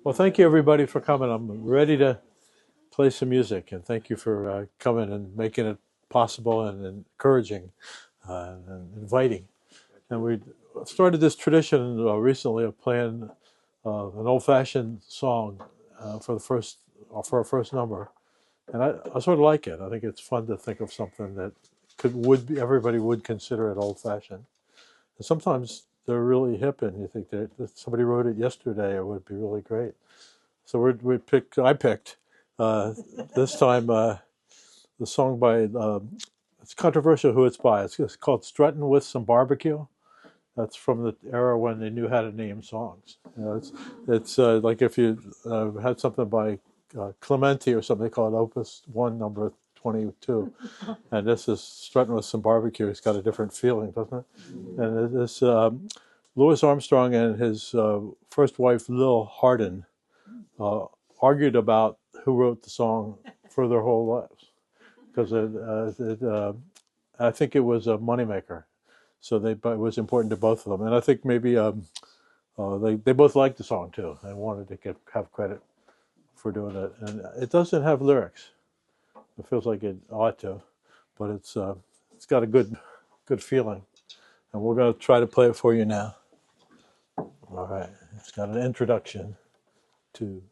Well, thank you everybody for coming. I'm ready to play some music, and thank you for coming and making it possible and encouraging and inviting. And we started this tradition recently of playing an old-fashioned song for the first for our first number, and I sort of like it. I think it's fun to think of something that would be everybody would consider it old-fashioned. And sometimes they're really hip, and you think that somebody wrote it yesterday, it would be really great. So I picked uh, this time the song by, it's controversial who it's by. It's called Strutting with Some Barbecue. That's from the era when they knew how to name songs. It's like if you had something by Clementi or something, they call it Opus 1, number 22. And this is Strutting with Some Barbecue. It's got a different feeling, doesn't it? And this Louis Armstrong and his first wife, Lil Hardin, uh, argued about who wrote the song for their whole lives because I think it was a moneymaker. So but it was important to both of them, and I think maybe they both liked the song too and wanted to have credit for doing it. And it doesn't have lyrics. It feels like it ought to, but it's got a good feeling, and we're going to try to play it for you now. All right, it's got an introduction to.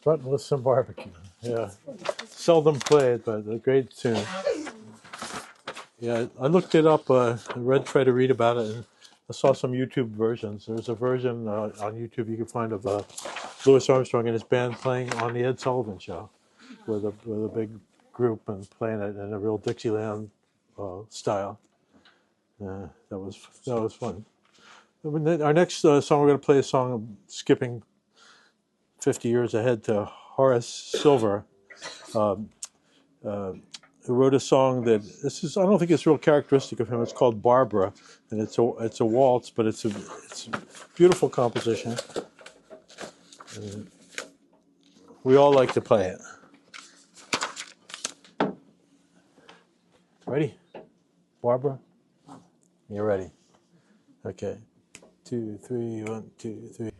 Strutting with some barbecue. Yeah. Seldom played, but a great tune. Yeah, I looked it up. Tried to read about it, and I saw some YouTube versions. There's a version on YouTube you can find of Louis Armstrong and his band playing on the Ed Sullivan Show with a big group and playing it in a real Dixieland style. That was fun. Our next song, we're going to play a song skipping 50 years ahead to Horace Silver, who wrote a song that I don't think it's real characteristic of him. It's called Barbara, and it's a waltz, but it's a beautiful composition. We all like to play it. Ready? Barbara? You're ready. Okay. 2, 3, 1, 2, 3.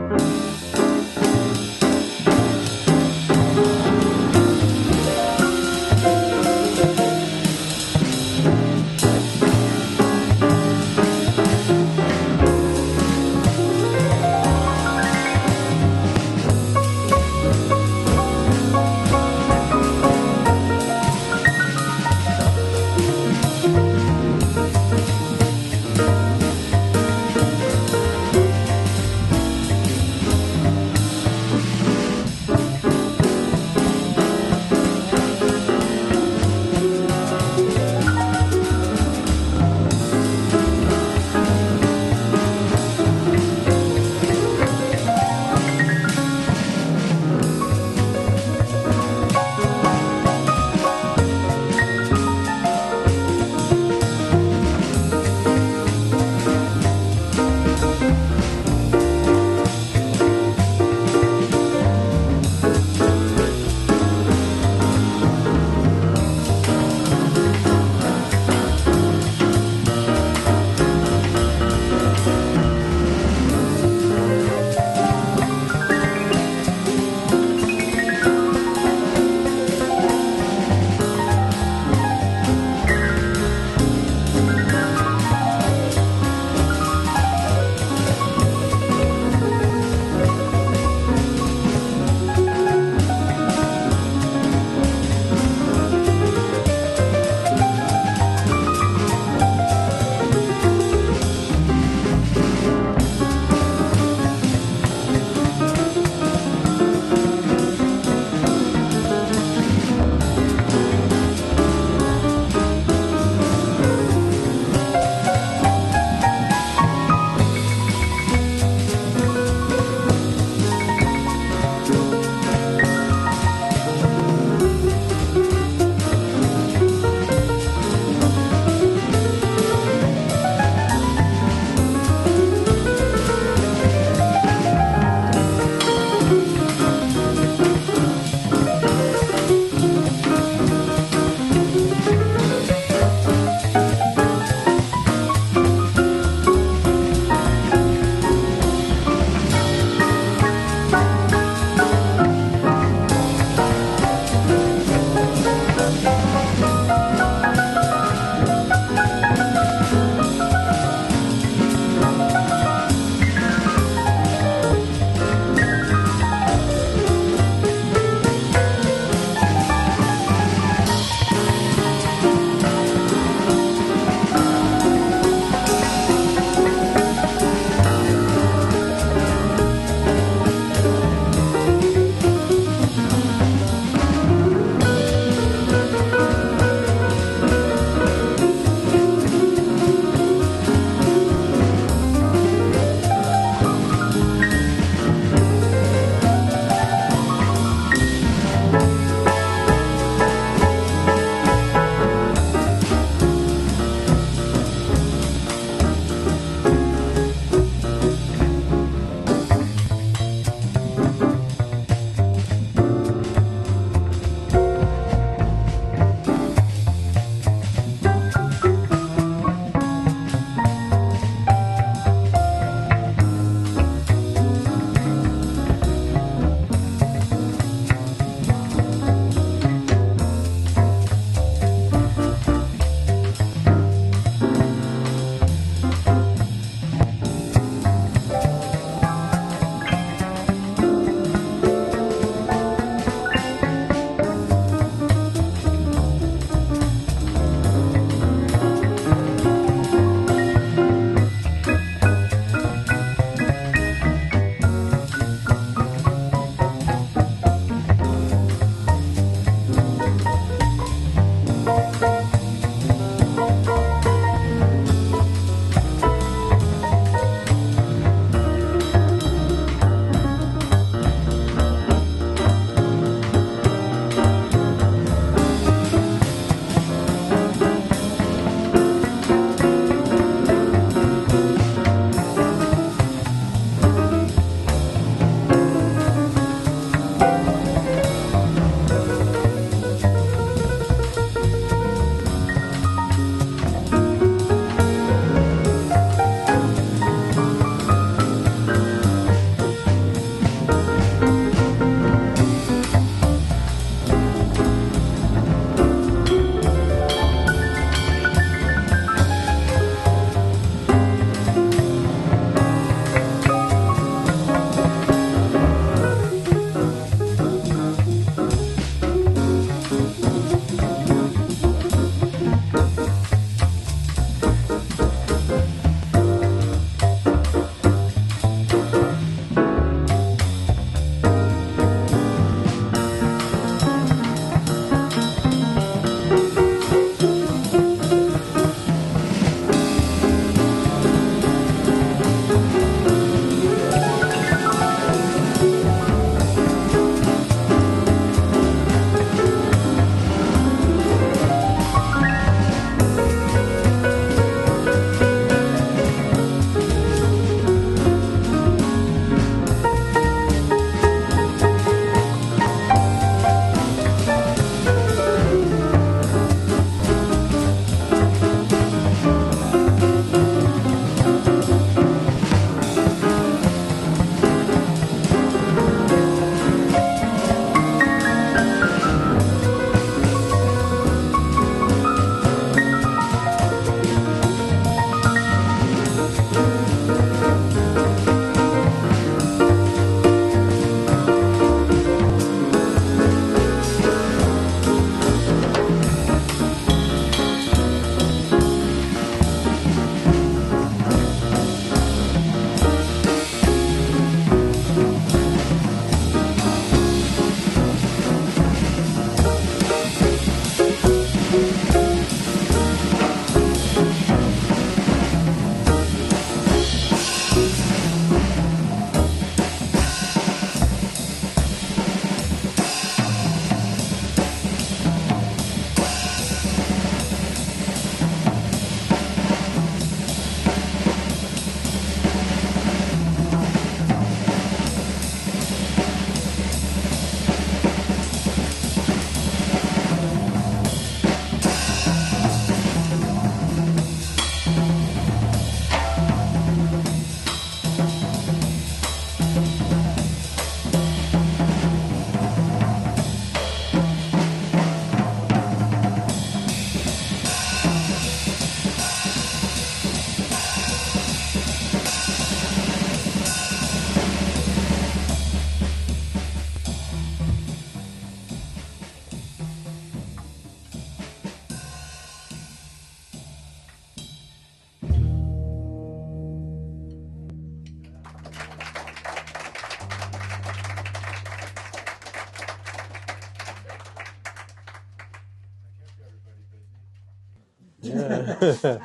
Yeah. It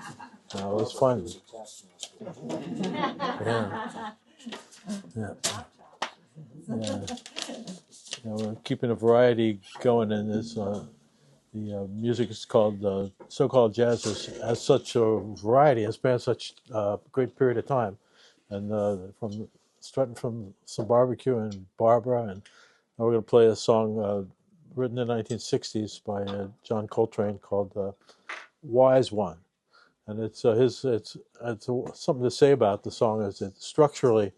was fun. Yeah. Yeah. Yeah. We're keeping a variety going in this. The music is called so-called jazz has such a variety, has spanned such a great period of time, and from starting from some barbecue and Barbara, and now we're going to play a song written in the 1960s by John Coltrane called "Wise One," and it's something to say about the song is that structurally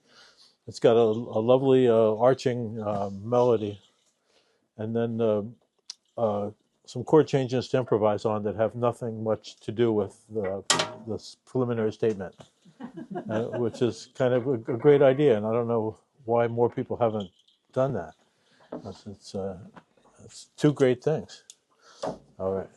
it's got a lovely arching melody, and then some chord changes to improvise on that have nothing much to do with the preliminary statement, which is kind of a great idea, and I don't know why more people haven't done that. It's two great things. All right.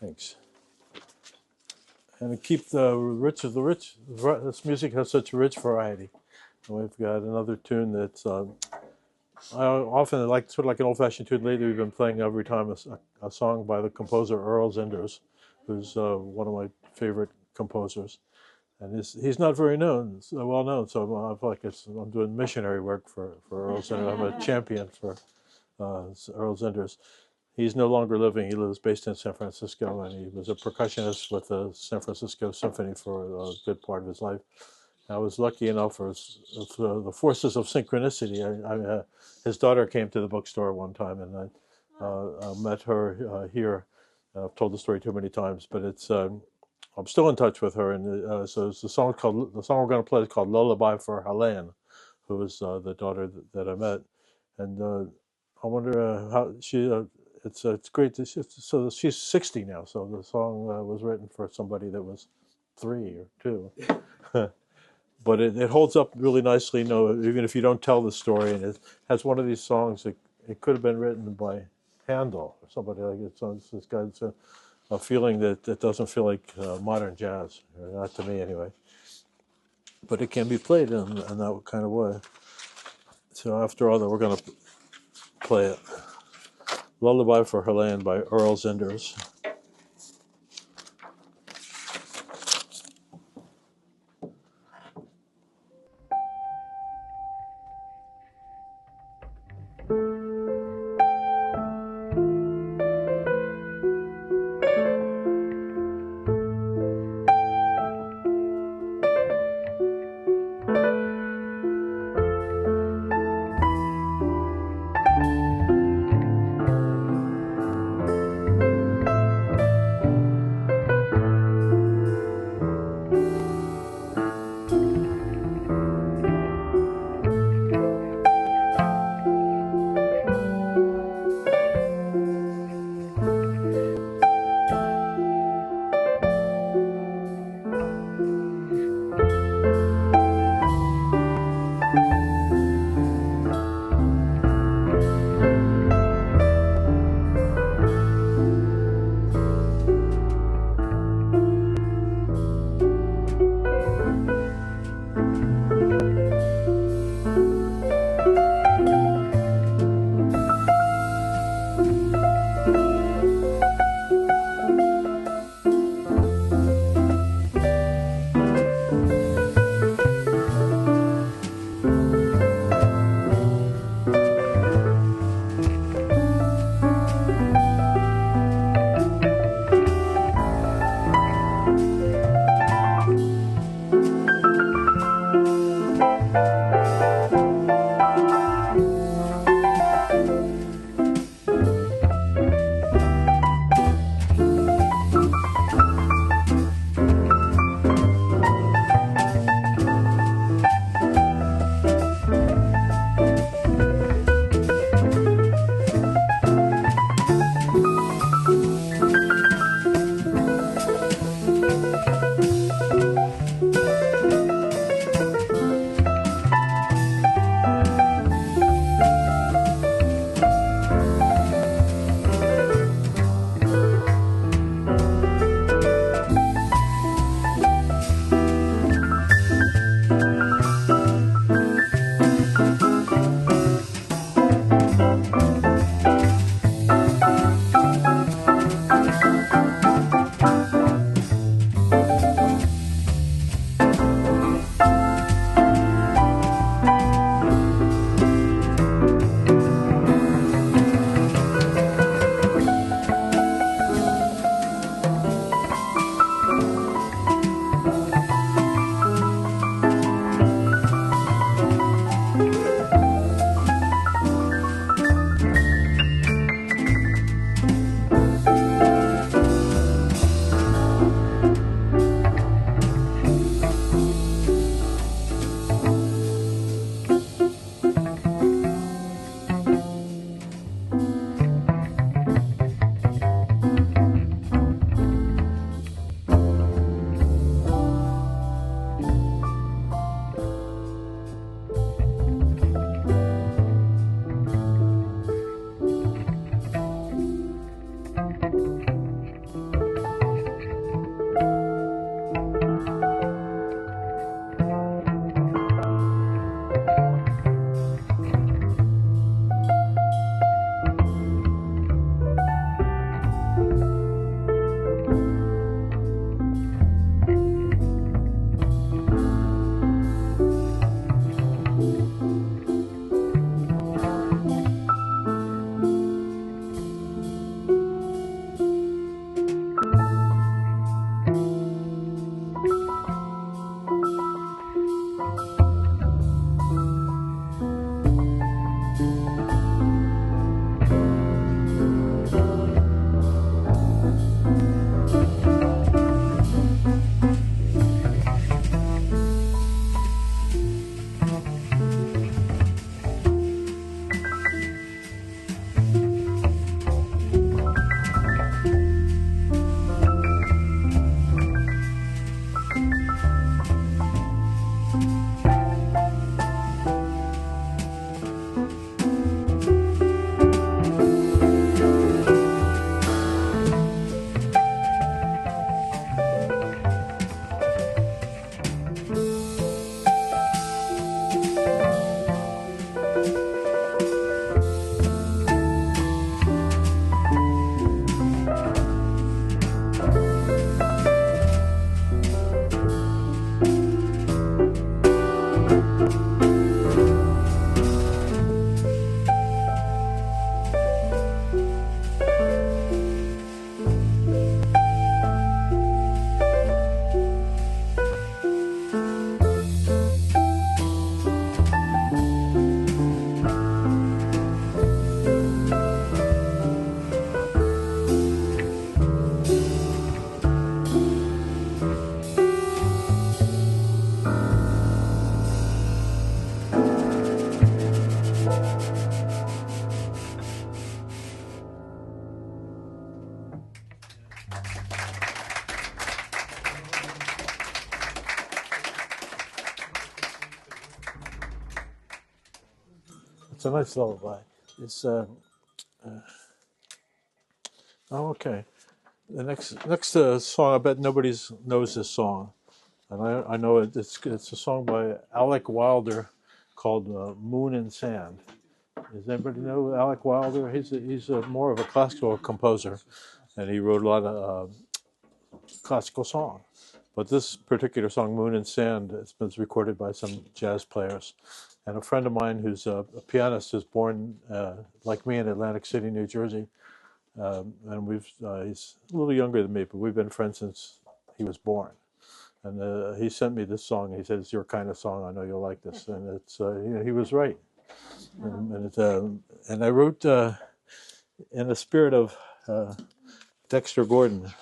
Thanks. And to keep the rich of the rich, this music has such a rich variety. And we've got another tune that's I often like sort of like an old-fashioned tune. Lately, we've been playing every time a song by the composer Earl Zinders, who's one of my favorite composers. And he's not very well known. So I feel like I'm doing missionary work for Earl Zinders. I'm a champion for Earl Zinders. He's no longer living. He lives based in San Francisco, and he was a percussionist with the San Francisco Symphony for a good part of his life. I was lucky enough, for the forces of synchronicity. His daughter came to the bookstore one time, and I met her here. I've told the story too many times, but I'm still in touch with her, and so the song we're going to play is called "Lullaby for Helene," who was the daughter that I met, and I wonder how she. It's great. So she's 60 now. So the song was written for somebody that was 3 or 2. But it holds up really nicely. No, even if you don't tell the story, and it has one of these songs that it could have been written by Handel or somebody like it. So it's got a feeling that it doesn't feel like modern jazz, or not to me anyway. But it can be played in that kind of way. So after all that, we're going to play it. Lullaby for Helene by Earl Zinders. It's a nice lullaby. It's oh, okay. The next song, I bet nobody knows this song, and I know it. It's a song by Alec Wilder called "Moon and Sand." Does anybody know Alec Wilder? He's more of a classical composer, and he wrote a lot of classical songs. But this particular song, "Moon and Sand," it's been recorded by some jazz players. And a friend of mine who's a pianist is born, like me, in Atlantic City, New Jersey. And he's a little younger than me, but we've been friends since he was born. And he sent me this song. He said, "It's your kind of song. I know you'll like this." And it's he was right. And I wrote in the spirit of Dexter Gordon.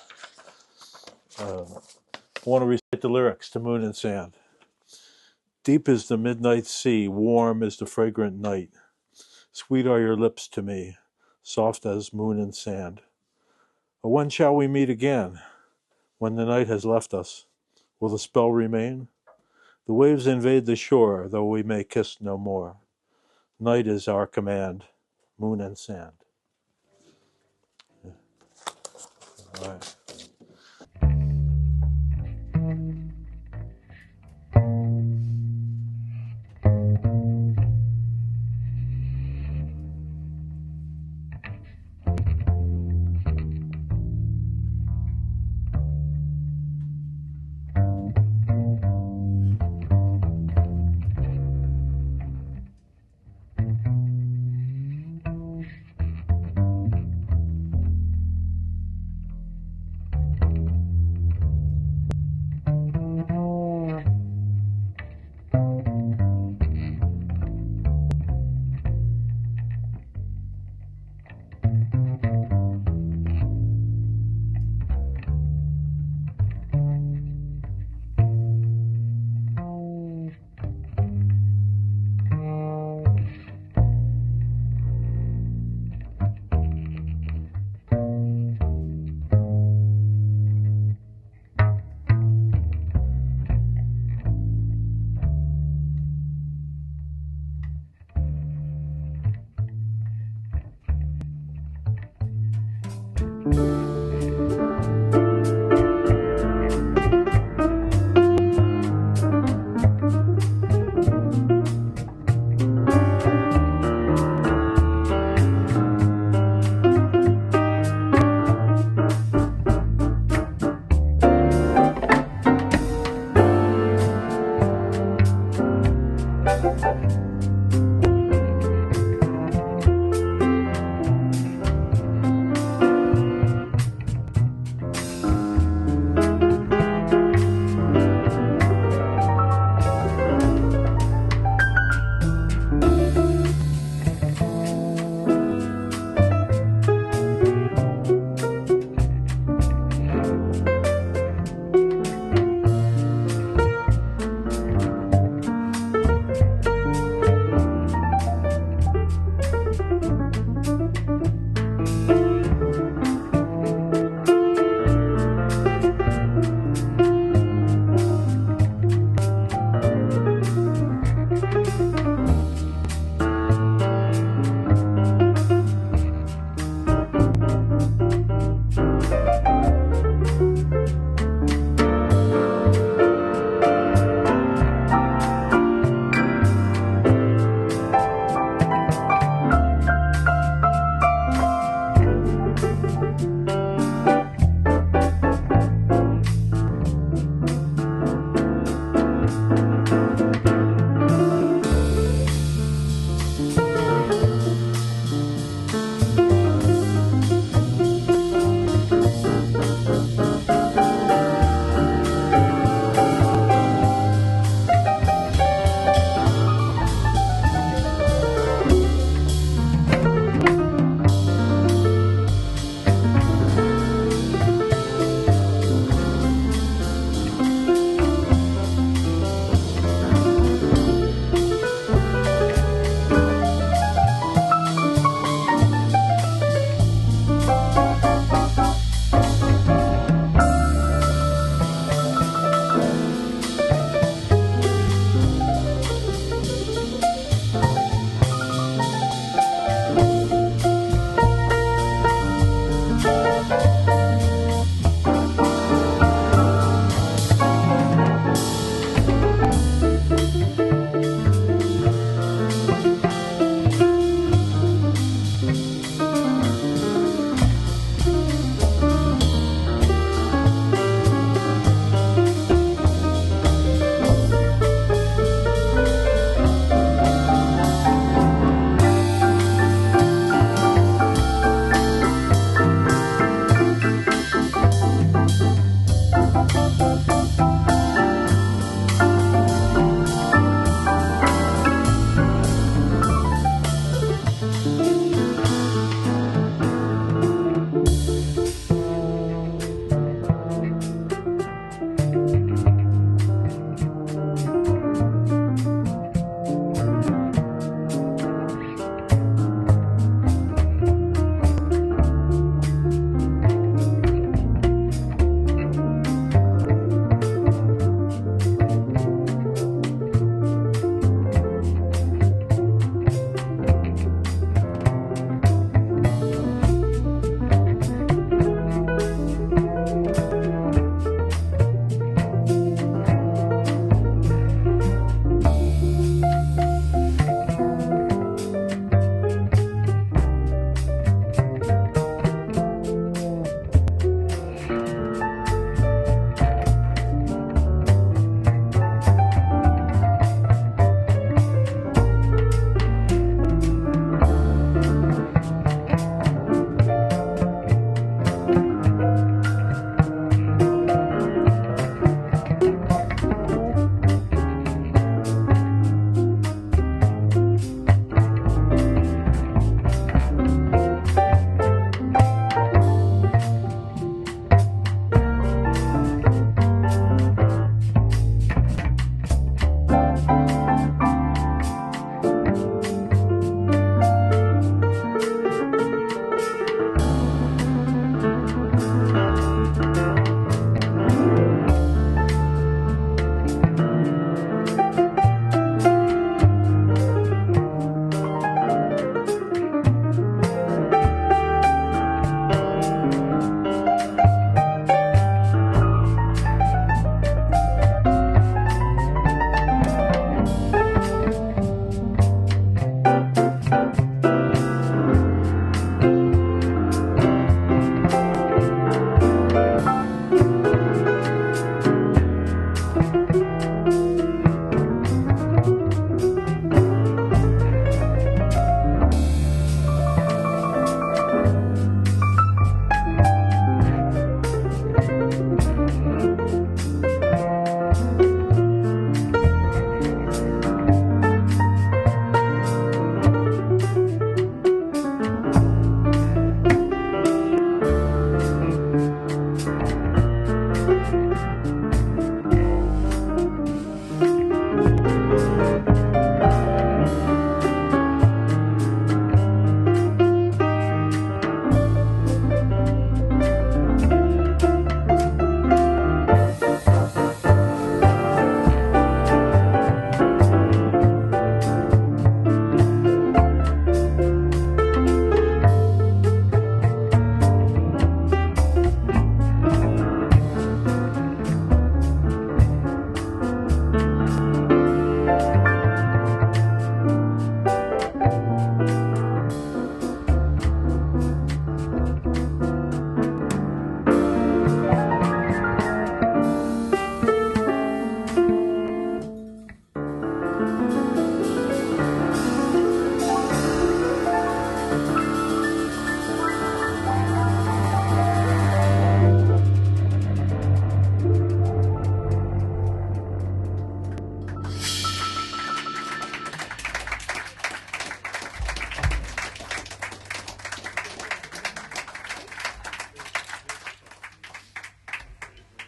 I want to recite the lyrics to "Moon and Sand." Deep is the midnight sea, warm is the fragrant night. Sweet are your lips to me, soft as moon and sand. But when shall we meet again? When the night has left us, will the spell remain? The waves invade the shore, though we may kiss no more. Night is our command, moon and sand. Yeah. All right.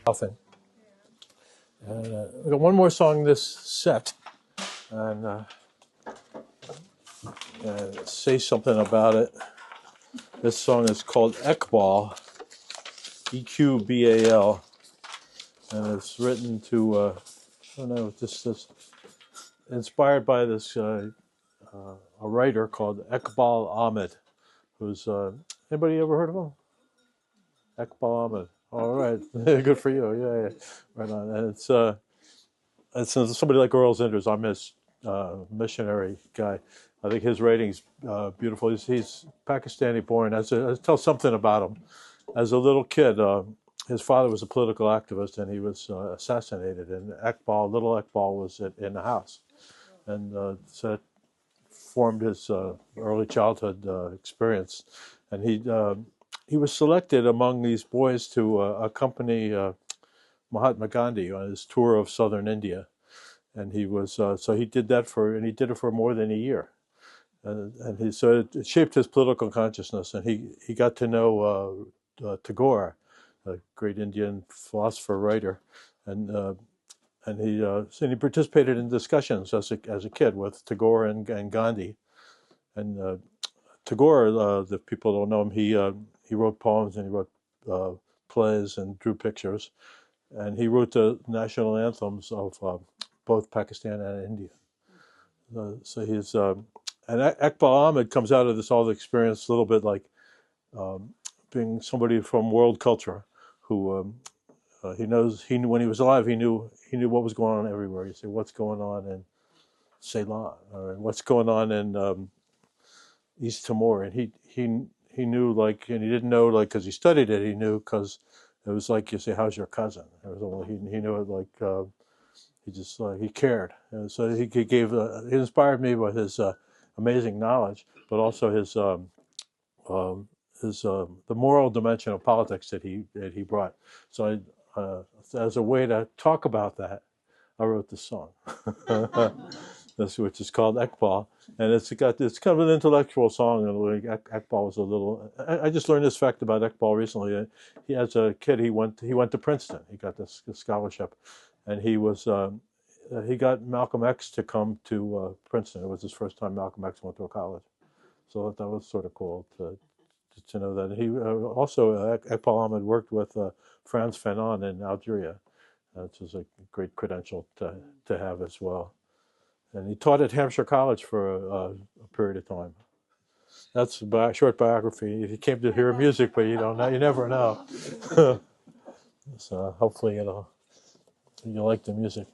Nothing. And we got one more song in this set, and say something about it. This song is called Eqbal, Eqbal, and it's written to, I don't know, this inspired by this a writer called Eqbal Ahmed, who's, anybody ever heard of him? Eqbal Ahmed. All right, good for you. Yeah, right on. And it's somebody like Earl Zinders. I'm his missionary guy. I think his writing's beautiful. He's Pakistani born. I'll tell something about him. As a little kid, his father was a political activist, and he was assassinated. And little Eqbal, was in the house, and so it formed his early childhood experience. And he was selected among these boys to accompany Mahatma Gandhi on his tour of southern India, and he was so he did that and he did it for more than a year, and so it shaped his political consciousness, and he got to know Tagore, a great Indian philosopher writer, and he participated in discussions as a kid with Tagore and Gandhi, and Tagore, the people don't know him, he wrote poems and he wrote plays and drew pictures, and he wrote the national anthems of both Pakistan and India. So he's and Eqbal Ahmed comes out of this all the experience a little bit like being somebody from world culture who when he was alive he knew what was going on everywhere. You say what's going on in Ceylon or what's going on in East Timor, and he knew, like, and he didn't know, like, because he studied it. He knew because it was like you say, "How's your cousin?" It was only he knew it like he just he cared, and so he he inspired me with his amazing knowledge, but also his the moral dimension of politics that he brought. So as a way to talk about that, I wrote this song. Which is called Eqbal, and it's kind of an intellectual song. And Eqbal was a little. I just learned this fact about Eqbal recently. He, as a kid, he went to Princeton. He got this scholarship, and he got Malcolm X to come to Princeton. It was his first time Malcolm X went to a college, so that was sort of cool to know that. He also Eqbal Ahmed worked with Frantz Fanon in Algeria, which is a great credential to have as well. And he taught at Hampshire College for a period of time. That's a short biography. He came to hear music, but you don't know. You never know. So hopefully you like the music.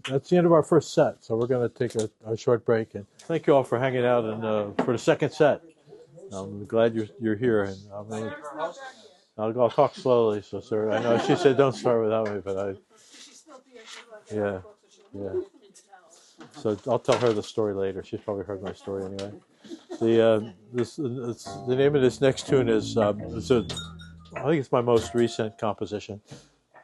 that's the end of our first set, so we're going to take a short break. And thank you all for hanging out and for the second set. I'm glad you're here, and I'll talk slowly. So, sir, I know she said don't start without me, but yeah, yeah. So I'll tell her the story later. She's probably heard my story anyway. The name of this next tune is I think it's my most recent composition,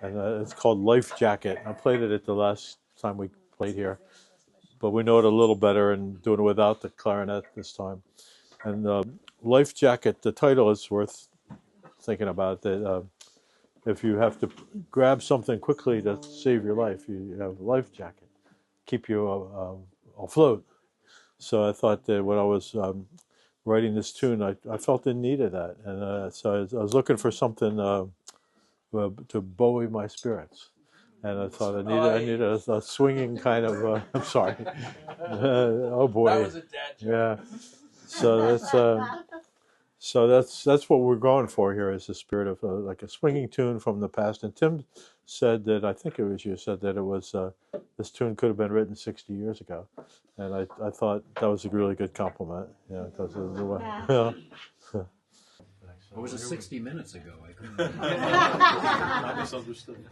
and it's called Life Jacket. I played it at the last time we played here, but we know it a little better and doing it without the clarinet this time. And Life Jacket, the title is worth thinking about. That if you have to grab something quickly to save your life, you have a life jacket, keep you afloat. So I thought that when I was writing this tune, I felt in need of that, and so I was looking for something to buoy my spirits. And I thought I needed a swinging kind of. I'm sorry. Oh boy. That was a dad joke. Yeah. So that's what we're going for here, is the spirit of like a swinging tune from the past. And Tim said that, I think it was you said that it was this tune could have been written 60 years ago, and I thought that was a really good compliment. Yeah, because of the way. Or was it 60 minutes ago? I couldn't. I misunderstood.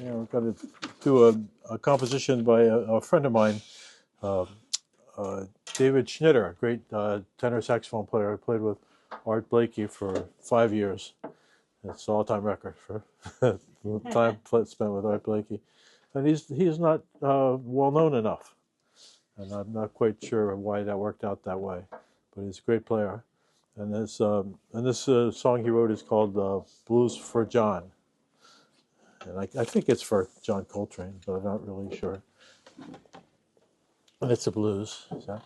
we're going to do a composition by a friend of mine, uh, David Schnitter, a great tenor saxophone player. I played with Art Blakey for 5 years. It's an all-time record for time spent with Art Blakey. And he's not well known enough, and I'm not quite sure why that worked out that way. But he's a great player, and this song he wrote is called "Blues for John," and I think it's for John Coltrane, but I'm not really sure. And it's a blues. So,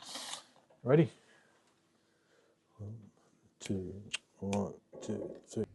ready? 1, 2, 3.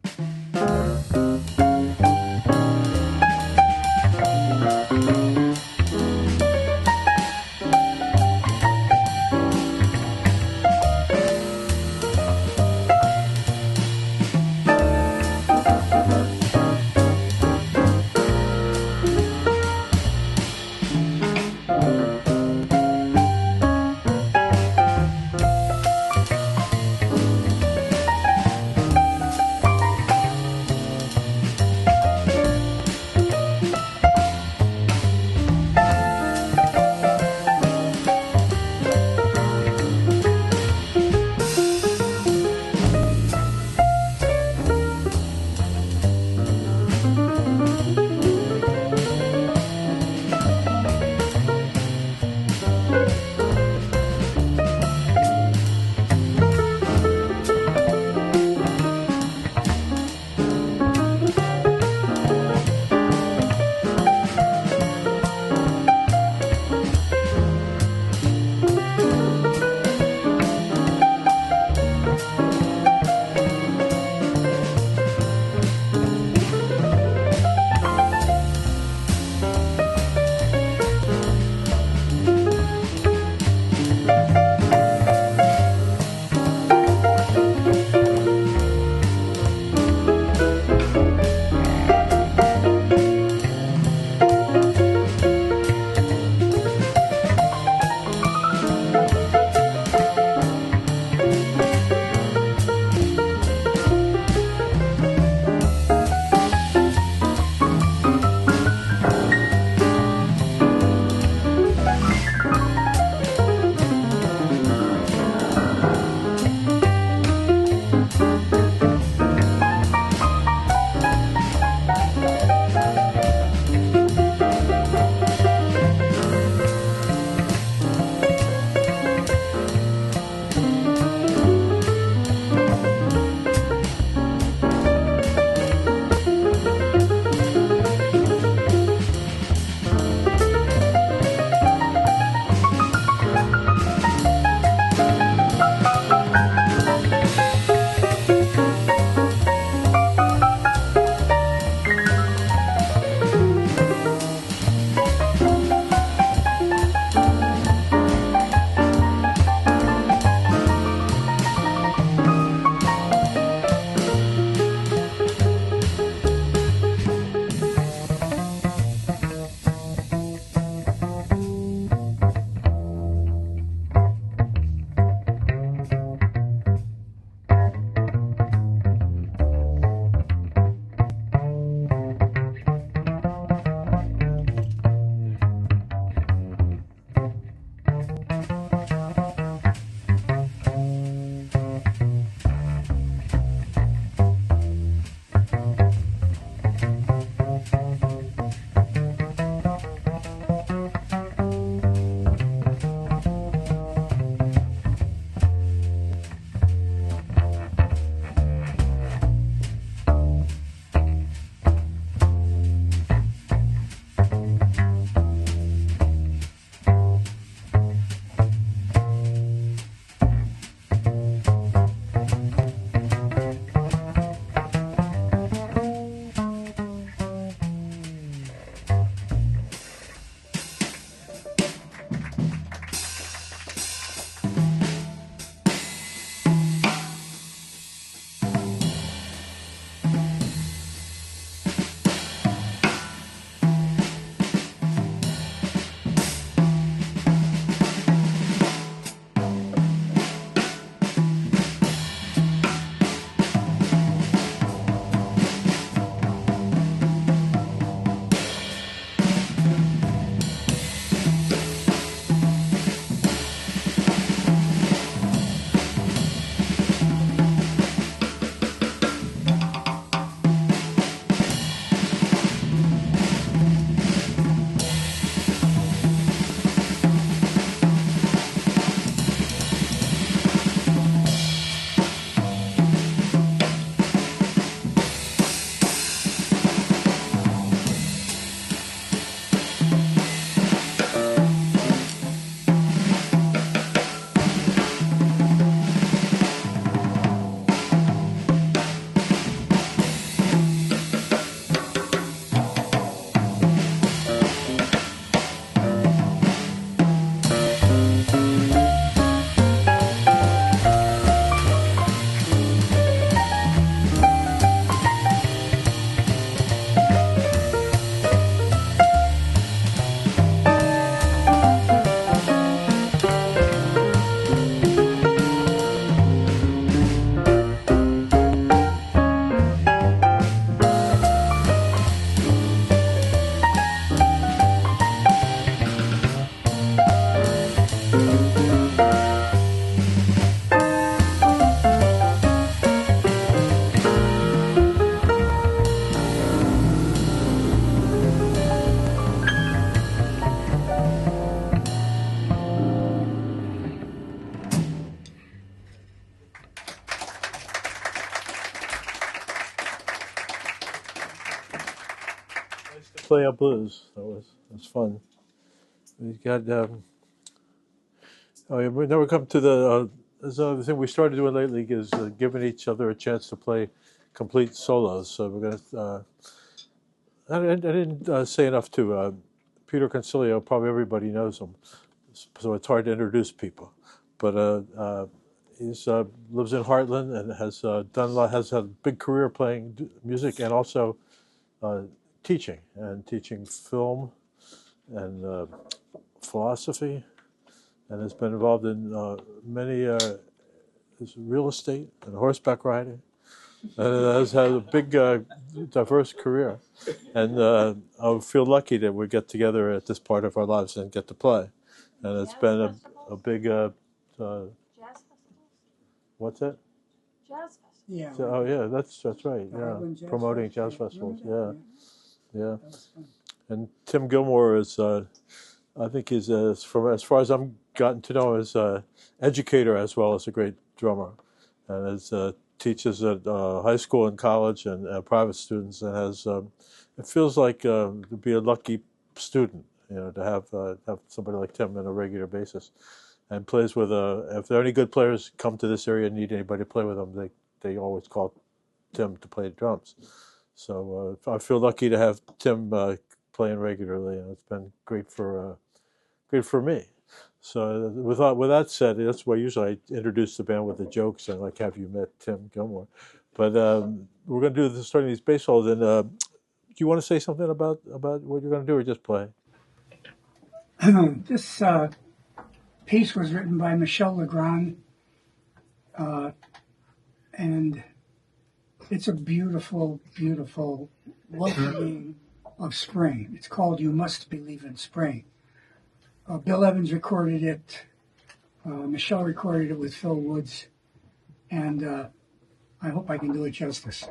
play a blues. That was fun. We got oh yeah, we never come to the. There's another thing we started doing lately is giving each other a chance to play complete solos. So we're gonna. I didn't say enough to Peter Concilio. Probably everybody knows him, so it's hard to introduce people. But he's lives in Heartland and has has had a big career playing music and also uh, teaching film and philosophy, and has been involved in many real estate and horseback riding, and has had a big, diverse career. And I feel lucky that we get together at this part of our lives and get to play. And it's been a big, uh, Jazz festivals? what's that? Jazz festivals. Yeah. Oh yeah, that's right. The Yeah, Heartland Jazz promoting Festival. jazz festivals. Remember Yeah, that? yeah. That was fun. And Tim Gilmore is, I think, he's from as far as I'm gotten to know, is educator as well as a great drummer, and is teaches at high school and college and private students, and has it feels like to be a lucky student, to have somebody like Tim on a regular basis, and plays with if there are any good players come to this area and need anybody to play with them, they always call Tim to play drums. So I feel lucky to have Tim playing regularly, and it's been great for me. So with that said, that's why usually I introduce the band with the jokes and like, have you met Tim Gilmore? But we're going to do starting these bass solos. And do you want to say something about what you're going to do, or just play? This piece was written by Michel Legrand, and it's a beautiful, beautiful welcoming of spring. It's called "You Must Believe in Spring." Bill Evans recorded it. Michelle recorded it with Phil Woods, and I hope I can do it justice.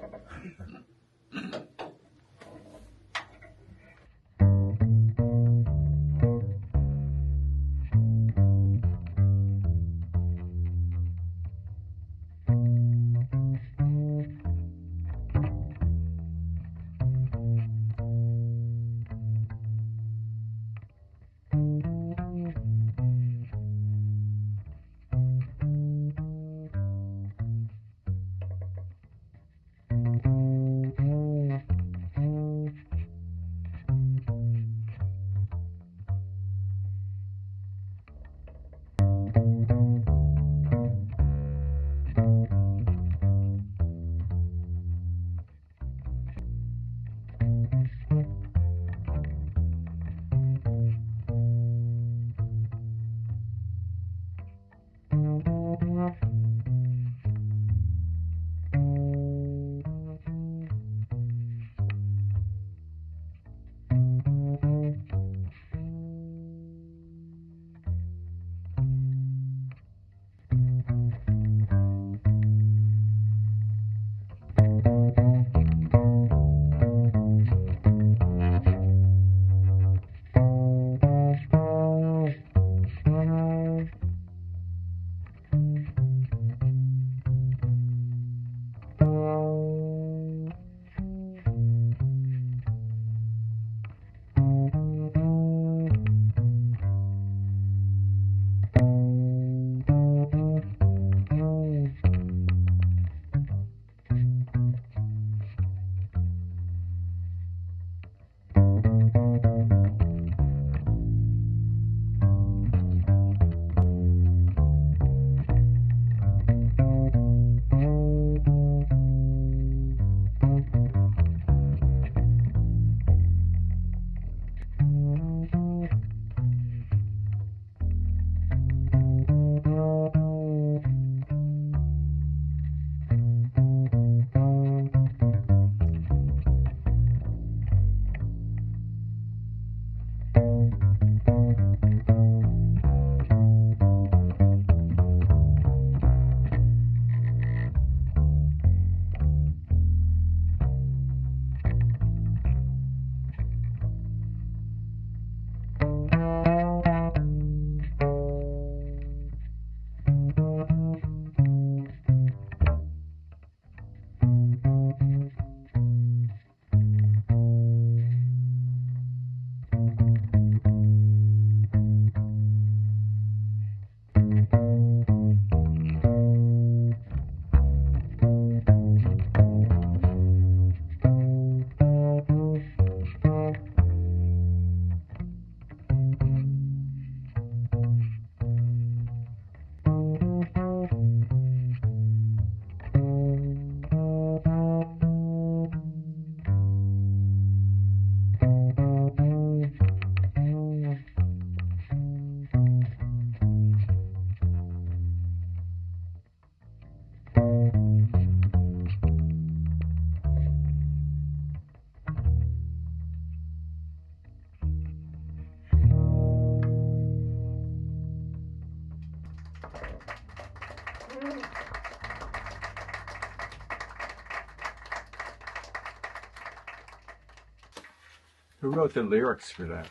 Who wrote the lyrics for that?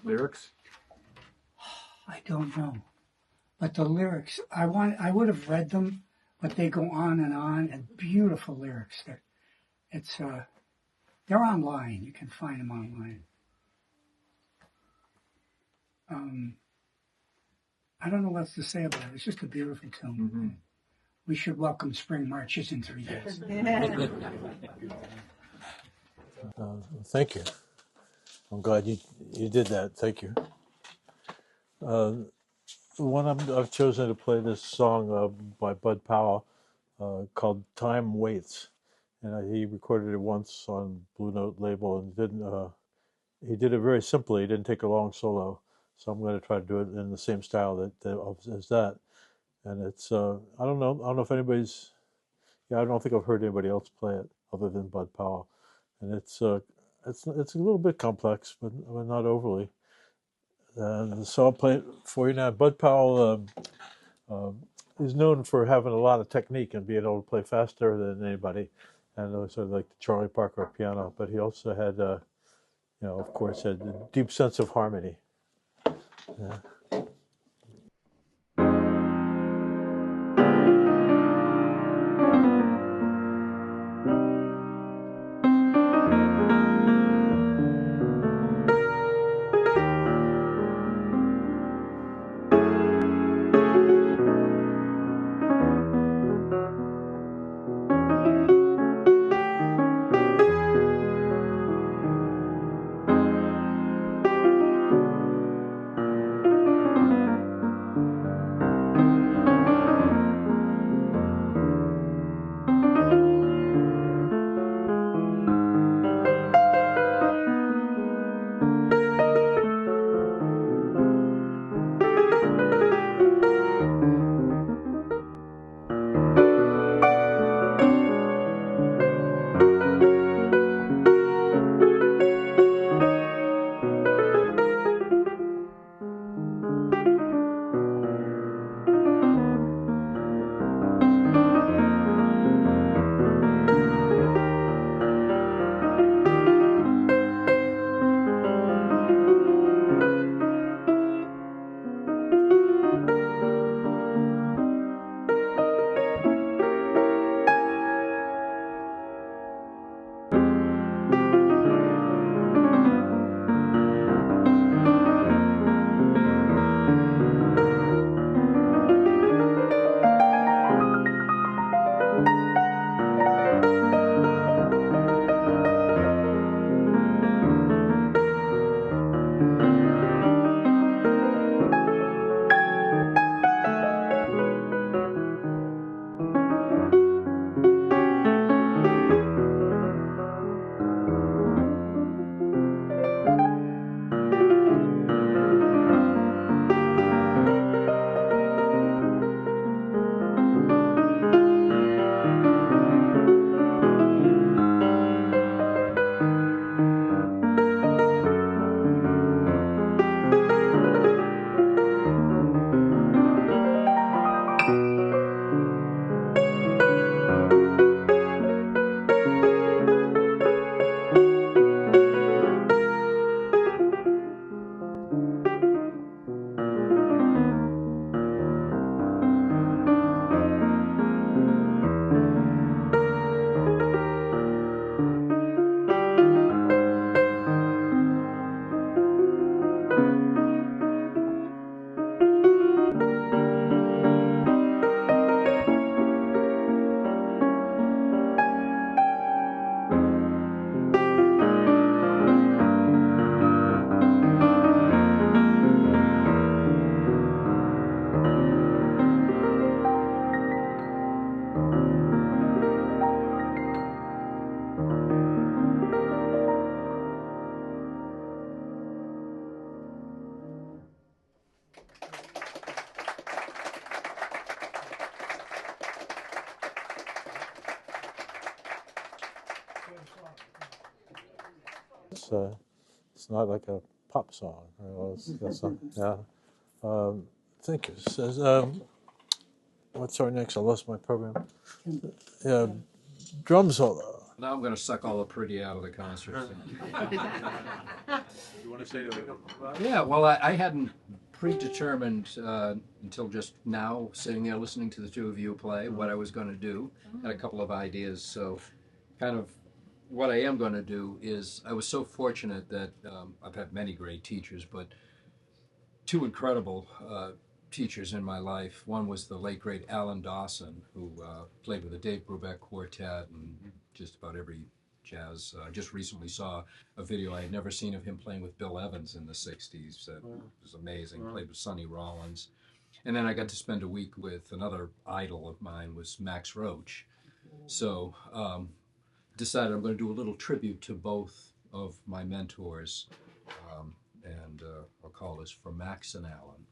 Lyrics? I don't know. But the lyrics, I would have read them, but they go on, and beautiful lyrics. They're online. You can find them online. I don't know what else to say about it. It's just a beautiful tune. Mm-hmm. We should welcome spring marches in 3 days. Thank you. I'm glad you did that. Thank you. The one I've chosen to play this song by Bud Powell called "Time Waits," and he recorded it once on Blue Note label and didn't. He did it very simply. He didn't take a long solo, so I'm going to try to do it in the same style as that. And it's I don't know. I don't know if anybody's. Yeah, I don't think I've heard anybody else play it other than Bud Powell, and it's a little bit complex, but not overly. So I'll play it for you now. Bud Powell is known for having a lot of technique and being able to play faster than anybody, and sort of like the Charlie Parker piano. But he also had, of course, had a deep sense of harmony. Yeah. It's not like a pop song. Yeah. Thank you. Says, what's our next? I lost my program. Yeah, drum solo. Now I'm going to suck all the pretty out of the concert. You want to say anything about it? Yeah, well, I hadn't predetermined until just now, sitting there listening to the two of you play, what I was going to do. Had a couple of ideas, so kind of what I am going to do is I was so fortunate that I've had many great teachers, but two incredible teachers in my life. One was the late great Alan Dawson, who played with the Dave Brubeck Quartet and just about every jazz. I just recently saw a video I had never seen of him playing with Bill Evans in the '60s. That was amazing. Played with Sonny Rollins, and then I got to spend a week with another idol of mine, was Max Roach. So decided I'm going to do a little tribute to both of my mentors, and I'll call this For Max and Alan.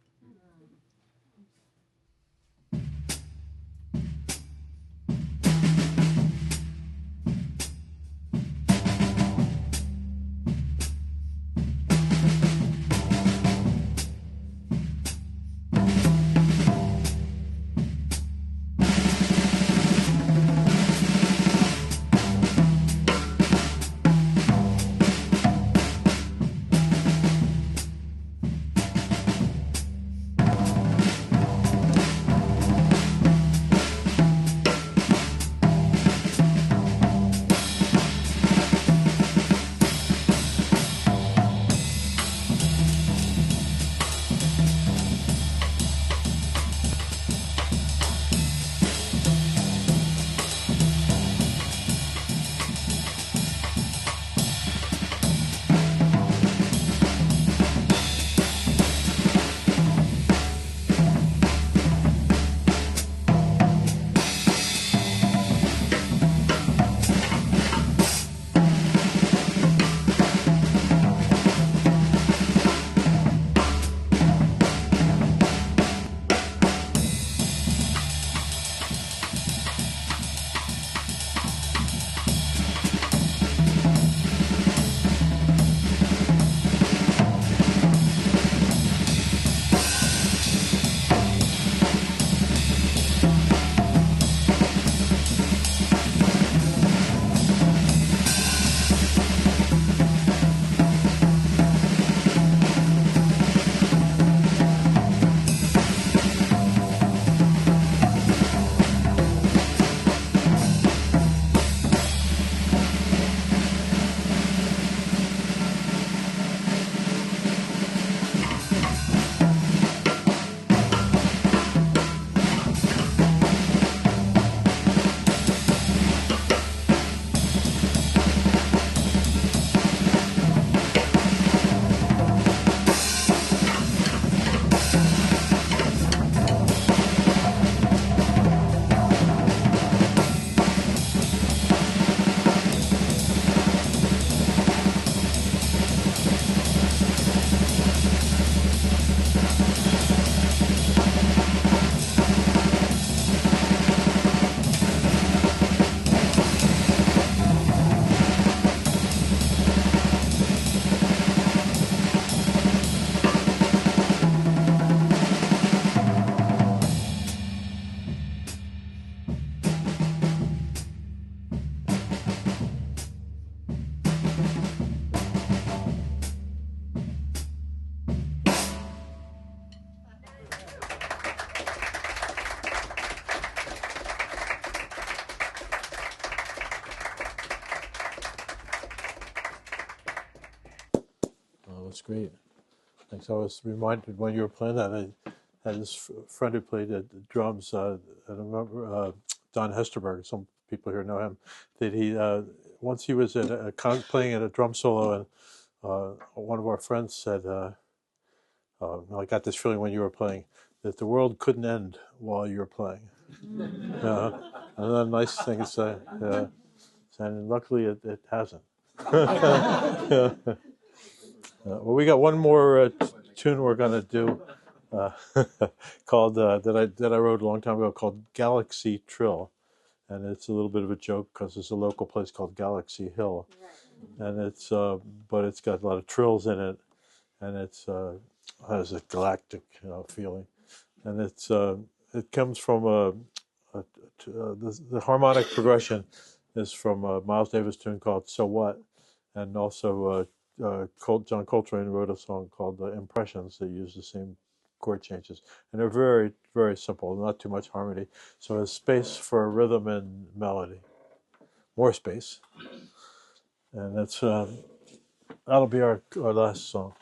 Oh, that's great. Thanks. I was reminded when you were playing that, I had this friend who played the drums. I remember Don Hesterberg. Some people here know him. That he once he was at playing at a drum solo, and one of our friends said, "I got this feeling when you were playing that the world couldn't end while you were playing." And a nice thing to say. And luckily, it hasn't. Well, we got one more tune we're going to do called that I wrote a long time ago, called Galaxy Trill, and it's a little bit of a joke because there's a local place called Galaxy Hill, and it's but it's got a lot of trills in it, and it's has a galactic feeling, and it comes from the harmonic progression is from a Miles Davis tune called "So What," and also John Coltrane wrote a song called "Impressions" that use the same chord changes, and they're very, very simple, not too much harmony. So there's space for rhythm and melody, more space, and that'll be our last song.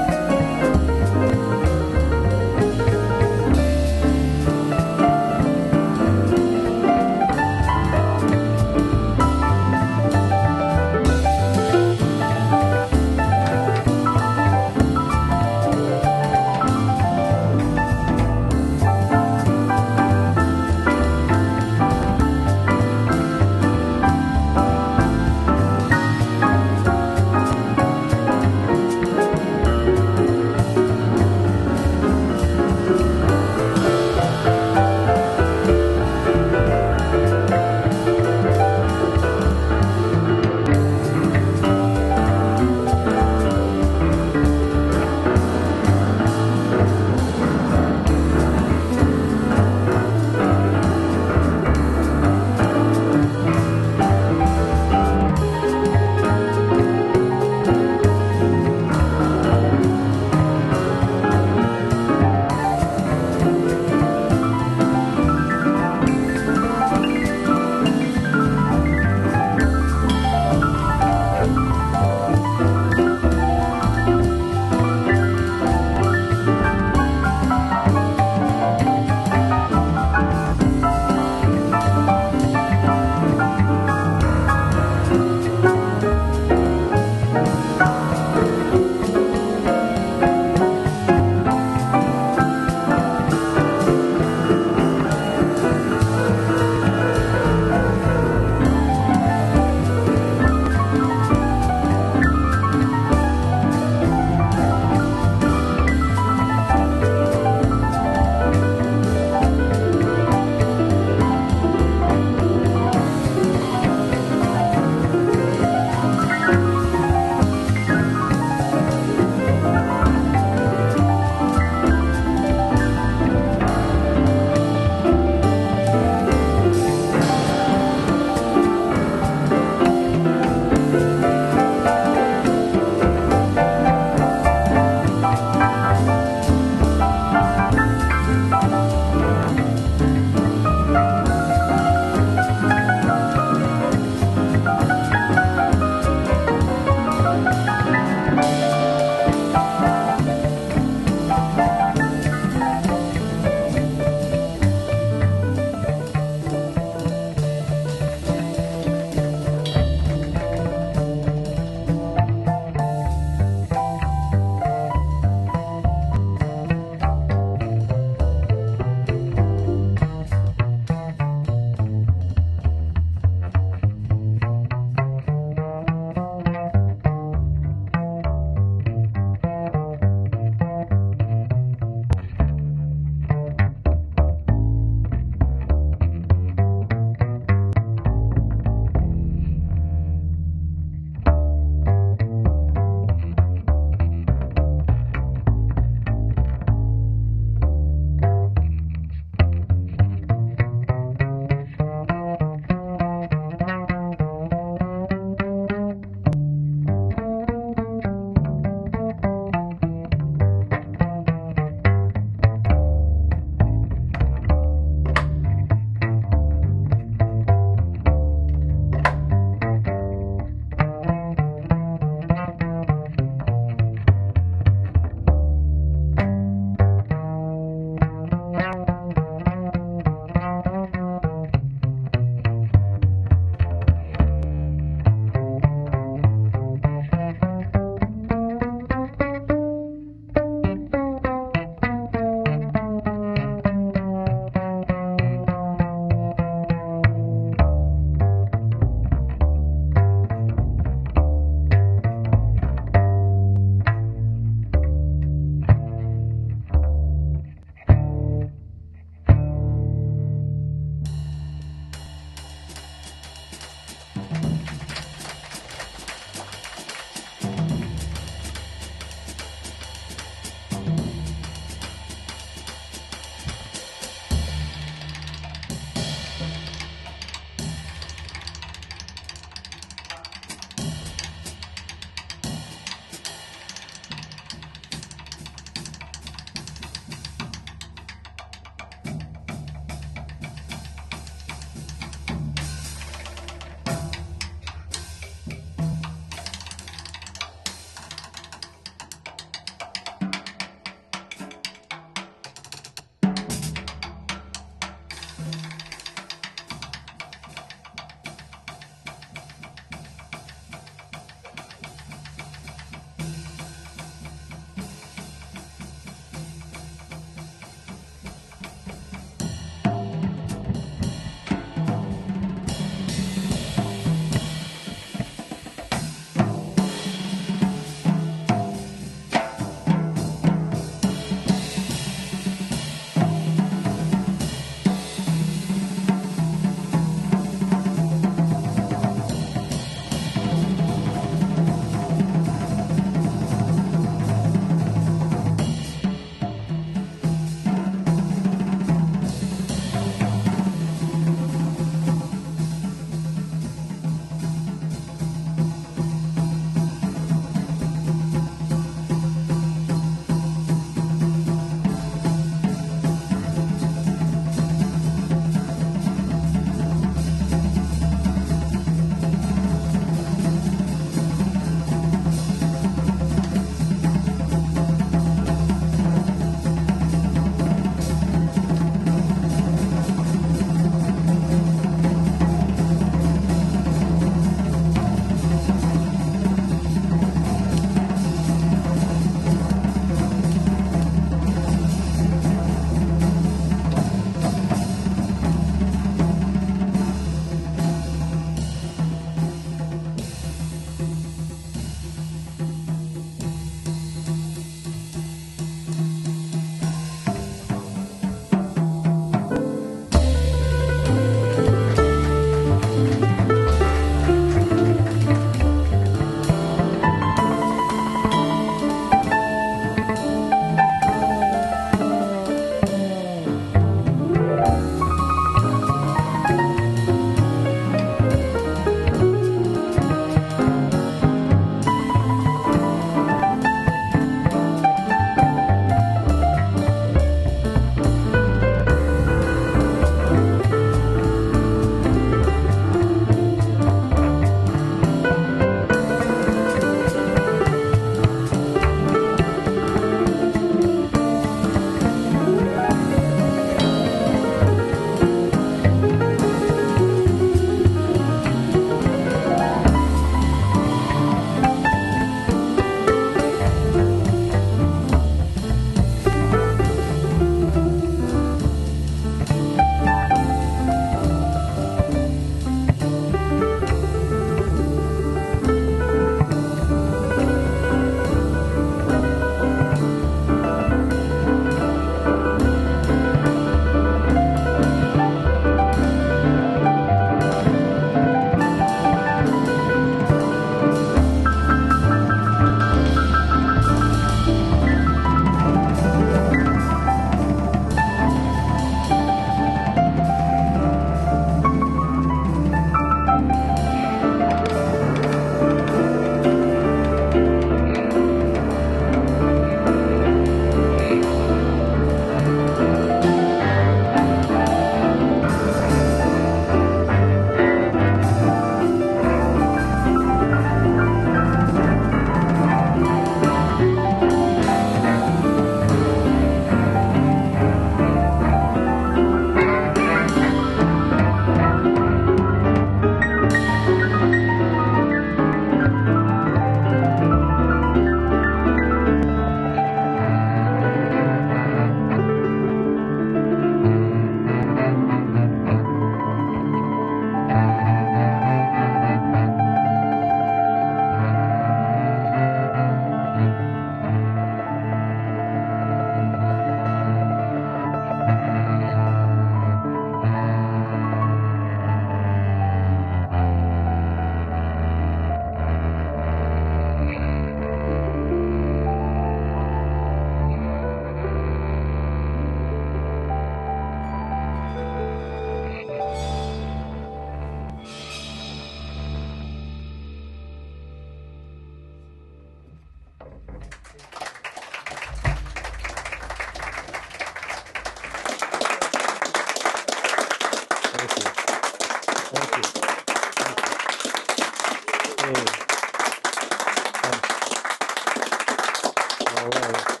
All right.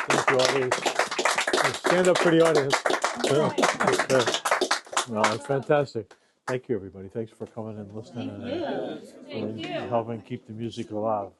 Thank you, audience. Stand up for the audience. No, it's fantastic. Thank you, everybody. Thanks for coming and listening and helping keep the music alive.